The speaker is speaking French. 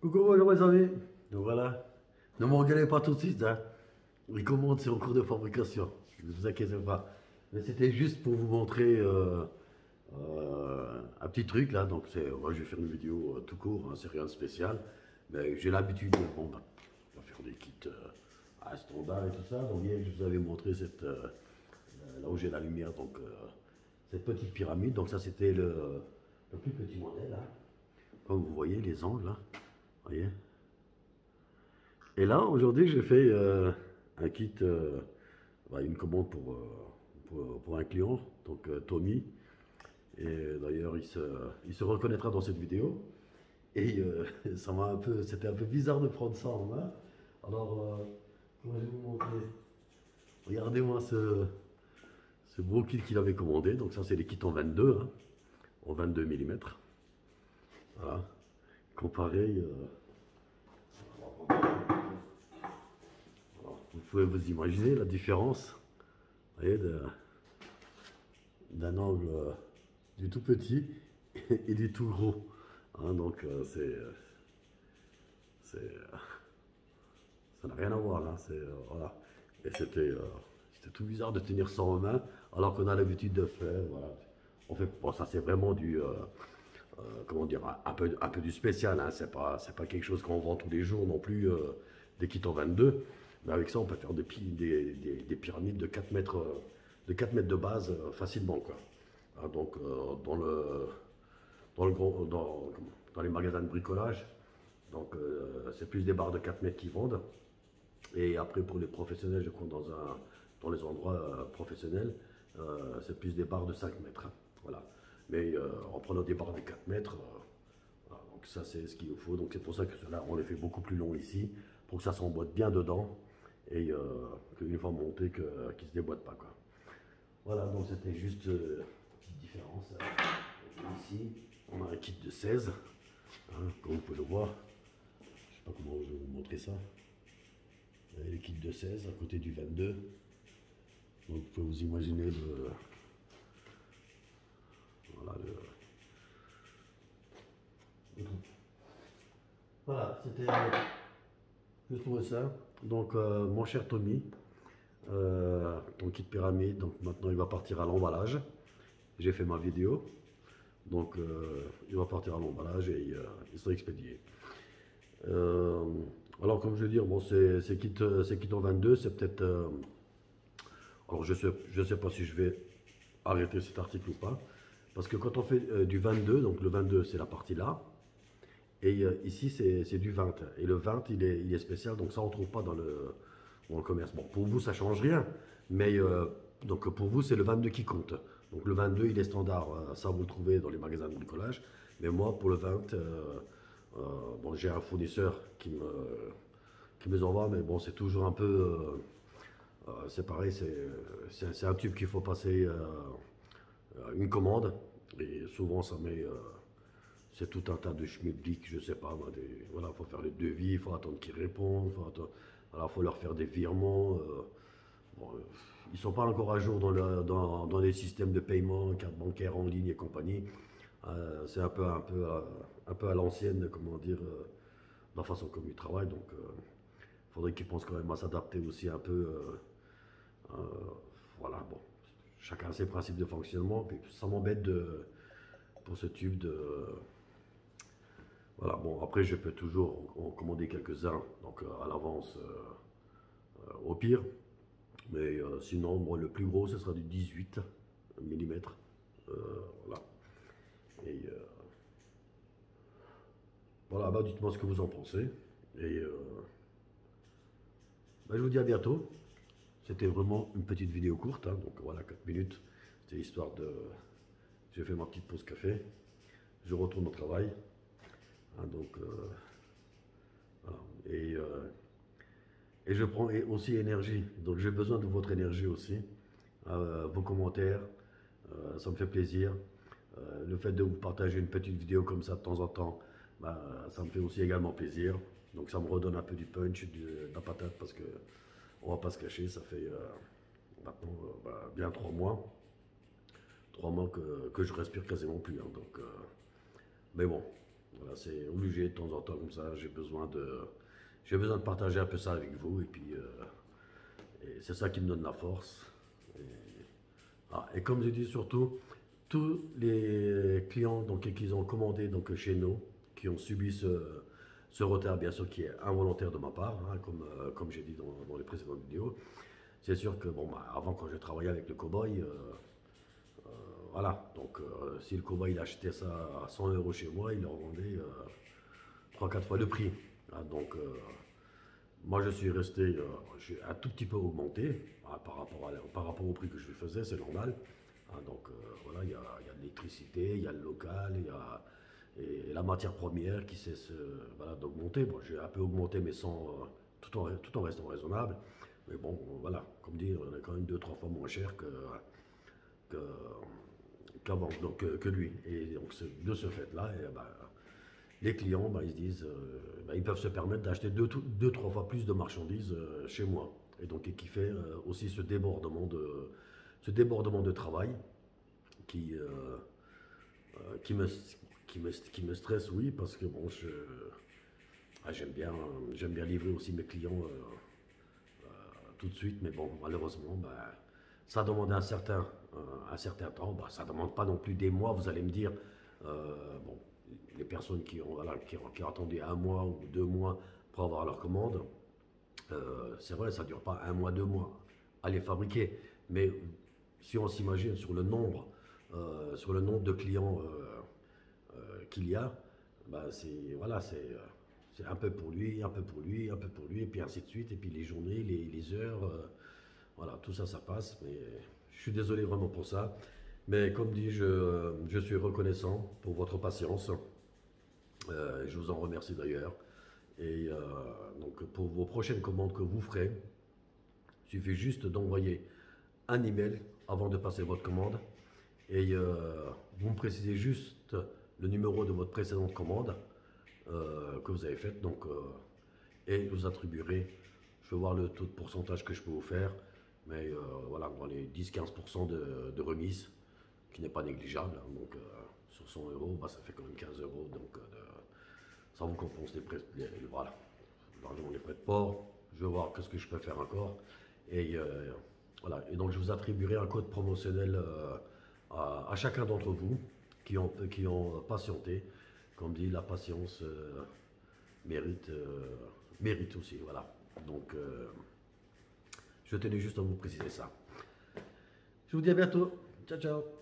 Coucou, bonjour mes amis. Donc voilà, ne m'engueulez pas tout de suite, hein. Les commandes, c'est en cours de fabrication. Ne vous inquiétez pas. Mais c'était juste pour vous montrer un petit truc là. Donc moi, je vais faire une vidéo tout court, hein, c'est rien de spécial. Mais j'ai l'habitude, bon, bah, on va faire des kits à standard et tout ça. Donc hier, je vous avais montré là où j'ai la lumière, donc cette petite pyramide. Donc ça, c'était le plus petit modèle, hein. Comme vous voyez, les angles, là. Voyez. Et là, aujourd'hui, j'ai fait un kit, une commande pour un client, donc Tommy. Et d'ailleurs, il se reconnaîtra dans cette vidéo. Et c'était un peu bizarre de prendre ça en main. Alors, comment je vais vous montrer? Regardez-moi ce beau kit qu'il avait commandé. Donc ça, c'est les kits en 22, hein, en 22 mm. Voilà. Comparé, vous pouvez vous imaginer la différence, vous voyez, d'un angle du tout petit et du tout gros. Hein, donc ça n'a rien à voir. Hein, voilà. Et c'était tout bizarre de tenir ça en main alors qu'on a l'habitude de faire. Voilà. On fait, bon, ça c'est vraiment comment dire, un peu du spécial. Hein, c'est pas quelque chose qu'on vend tous les jours non plus, des kits en 22. Mais avec ça, on peut faire des pyramides de 4 mètres, de base facilement, quoi. Hein, donc, dans les magasins de bricolage, donc c'est plus des barres de 4 mètres qui vendent. Et après, pour les professionnels, je crois, dans les endroits professionnels, c'est plus des barres de 5 mètres. Hein, voilà. Mais en prenant des barres de 4 mètres, voilà, donc ça, c'est ce qu'il nous faut. Donc c'est pour ça que cela, on les fait beaucoup plus longs ici, pour que ça s'emboîte bien dedans. Et qu'une fois monté, qu'il ne se déboîte pas, quoi. Voilà, donc c'était juste une petite différence. Ici, on a un kit de 16, hein, comme vous pouvez le voir. Je ne sais pas comment je vais vous montrer ça. Le kit de 16 à côté du 22. Donc vous pouvez vous imaginer voilà, voilà, c'était juste pour ça. Donc mon cher Tommy, ton kit pyramide, donc maintenant il va partir à l'emballage. J'ai fait ma vidéo. Donc il va partir à l'emballage et il sera expédié. Euh, alors comme je veux dire, bon, c'est kit en 22, c'est peut-être... alors je sais pas si je vais arrêter cet article ou pas. Parce que quand on fait du 22, donc le 22 c'est la partie là, et ici c'est du 20. Et le 20 il est spécial, donc ça on ne trouve pas dans le commerce. Bon, pour vous ça change rien, mais donc pour vous c'est le 22 qui compte. Donc le 22 il est standard, ça vous le trouvez dans les magasins de bricolage. Mais moi pour le 20, bon, j'ai un fournisseur qui me les envoie, mais bon c'est toujours un peu... c'est pareil, c'est un tube qu'il faut passer une commande. Et souvent, ça met. C'est tout un tas de schmilblick, je sais pas. Voilà, il faut faire les devis, il faut attendre qu'ils répondent. Voilà, faut leur faire des virements. Bon, ils sont pas encore à jour dans les systèmes de paiement, carte bancaire en ligne et compagnie. C'est un peu à l'ancienne, comment dire, la façon comme ils travaillent. Donc, il faudrait qu'ils pensent quand même à s'adapter aussi un peu. Euh, voilà, bon, chacun a ses principes de fonctionnement. Puis ça m'embête pour ce tube de. Voilà, bon, après je peux toujours en commander quelques-uns, donc à l'avance au pire. Mais sinon, moi, le plus gros, ce sera du 18 mm. Voilà. Et voilà, bah, dites-moi ce que vous en pensez. Et bah, je vous dis à bientôt. C'était vraiment une petite vidéo courte, hein, donc voilà, 4 minutes. C'était histoire de... J'ai fait ma petite pause café. Je retourne au travail. Hein, donc, voilà. Et je prends aussi énergie. Donc, j'ai besoin de votre énergie aussi. Vos commentaires, ça me fait plaisir. Le fait de vous partager une petite vidéo comme ça de temps en temps, bah, ça me fait aussi également plaisir. Donc, ça me redonne un peu du punch, de la patate, parce que on va pas se cacher, ça fait maintenant bien 3 mois. 3 mois que je respire quasiment plus. Hein, donc, mais bon, Voilà, c'est obligé de temps en temps comme ça. J'ai besoin de partager un peu ça avec vous. Et puis, et c'est ça qui me donne la force. Et, et comme je dis surtout, tous les clients donc, qui ont commandé donc, chez nous, qui ont subi ce retard, bien sûr, qui est involontaire de ma part, hein, comme j'ai dit dans les précédentes vidéos, c'est sûr que bon, bah, avant, quand je travaillais avec le cow-boy, voilà, donc si le cow-boy il achetait ça à 100 euros chez moi, il leur vendait 3-4 fois le prix. Hein, donc moi je suis resté, j'ai un tout petit peu augmenté par rapport au prix que je lui faisais, c'est normal. Hein, donc voilà, il y a de l'électricité, il y a le local, et la matière première qui cesse voilà, d'augmenter. Bon, j'ai un peu augmenté, mais tout en restant raisonnable. Mais bon, voilà, comme dit, on est quand même 2-3 fois moins cher que, qu'avant, donc que lui. Et donc de ce fait-là, les clients, ils se disent, ils peuvent se permettre d'acheter 2-3 fois plus de marchandises chez moi. Et donc, et qui fait aussi ce débordement de travail qui, qui me, qui me stresse, oui, parce que bon, j'aime bien livrer aussi mes clients tout de suite, mais bon, malheureusement, ça demande un certain temps. Ça ne demande pas non plus des mois, vous allez me dire. Bon, les personnes qui ont attendu 1 mois ou 2 mois pour avoir leur commande, c'est vrai, ça ne dure pas 1 mois, 2 mois à les fabriquer. Mais si on s'imagine sur le nombre de clients qu'il y a, c'est un peu pour lui, un peu pour lui, un peu pour lui, et puis ainsi de suite. Et puis les journées, les heures, voilà, tout ça, ça passe. Mais je suis désolé vraiment pour ça. Mais comme dit, je suis reconnaissant pour votre patience. Je vous en remercie d'ailleurs. Et donc pour vos prochaines commandes que vous ferez, il suffit juste d'envoyer un email avant de passer votre commande. Et vous me précisez juste le numéro de votre précédente commande que vous avez faite. Donc, et vous attribuerez, je vais voir le taux de pourcentage que je peux vous faire, mais voilà, dans les 10-15% de remise, qui n'est pas négligeable. Hein, donc, sur 100 euros, ça fait quand même 15 euros. Donc, ça vous compense voilà, l'argent, les frais de port. Je vais voir qu'est-ce que je peux faire encore. Et voilà. Et donc, je vous attribuerai un code promotionnel à chacun d'entre vous qui ont patienté. Comme dit, la patience mérite aussi. Voilà. Donc, je tenais juste à vous préciser ça. Je vous dis à bientôt. Ciao, ciao.